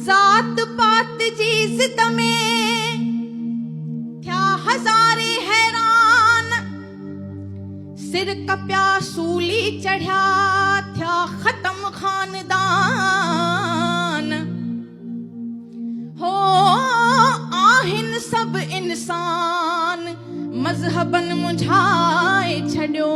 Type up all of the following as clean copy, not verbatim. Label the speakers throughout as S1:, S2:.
S1: ज़ात पात जी ज़िद में थिया हज़ारे हैरान, सिर कपिया सूली चढ़िया थिया ख़त्म ख़ानदान। हो आहिन सब इंसान मज़हबन मुझाए छॾियो,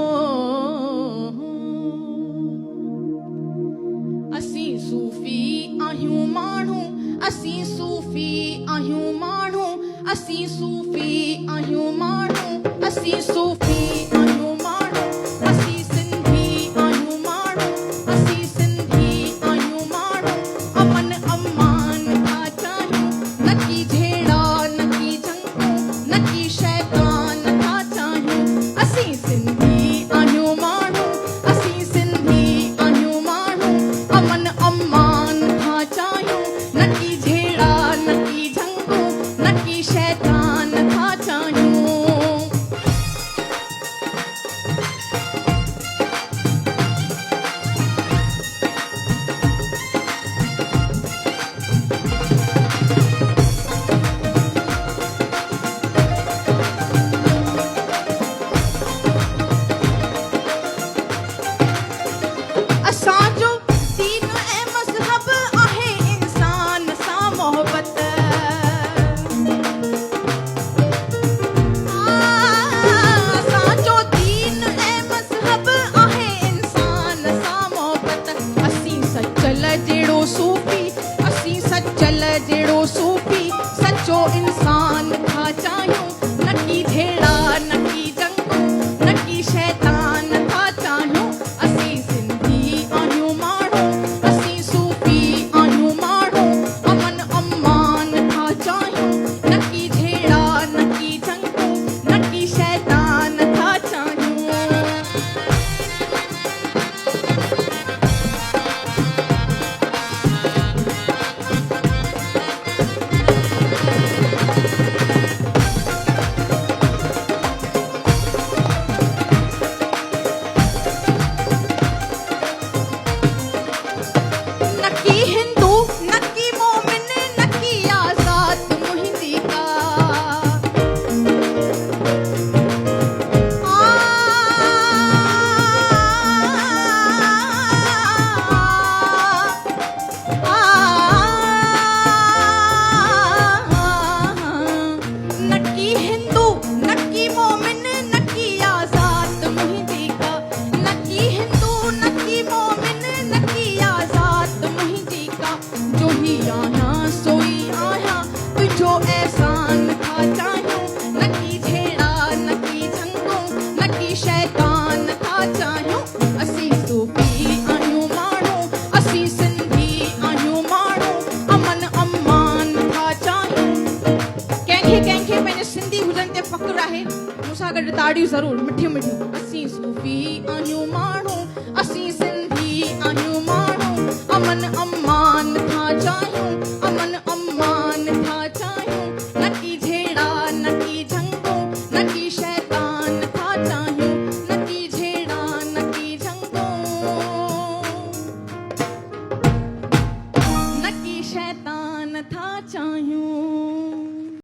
S1: असीं सूफ़ी आहियूं माण्हू, असीं सूफ़ी आहियूं माण्हू, असीं सूफ़ी आहियूं माण्हू, असीं सूफ़ी आहियूं माण्हू, असीं सिंधी आहियूं माण्हू, असीं सिंधी आहियूं माण्हू। अमन अमान था चाहियूं, न की झेड़ा न की झंगूं, न की शैतान था चाहियूं। असीं सिंधी आहियूं माण्हू, असीं सिंधी आहियूं माण्हू। अमन अमान था चाहियूं, न की झेड़ा न की झंगूं, न की शैतान था चाहियूं। असांजो दीन ऐं मज़हब आहे इंसान सां मोहबत। असांजो दीन ऐं मज़हब आहे इंसान सां मोहबत। असीं सचल जहिड़ो सूफ़ी, असीं सचल जहिड़ो सूफ़ी, सचो इंसान था चाहियूं, न की झेड़ा न की जंगूं, न की शैतान था चाहियूं। असीं सिंधी आहियूं माण्हू, असीं सूफ़ी आहियूं माण्हू। अमन अमान था चाहियूं, न की झेड़ा न की जंगूं, न की शैतान था चाहियूं। न की हिंदू न की मोमिन न की आज़ाद मुंहिंजी का। न की हिंदू न की मोमिन न की आज़ाद मुंहिंजी का। न की हिंदू न की मोमिन न की आज़ाद मुंहिंजी का। जो ही आहियां सोई आहियां, तुंहिंजो एहसान था चाहियूं, न की झेड़ा न की झंगूं, न की शैतान था चाहियूं। असीं सूफ़ी आहियूं माण्हू, असीं सिंधी आहियूं माण्हू। अमन अमान था चाहियूं। कंहिंखे कंहिंखे पंहिंजे सिंधी हुजनि ते फ़ख़्रु आहे, मूंसां गॾु ताड़ियूं ज़रूरु मिठियूं मिठियूं। असीं सूफ़ी आहियूं माण्हू।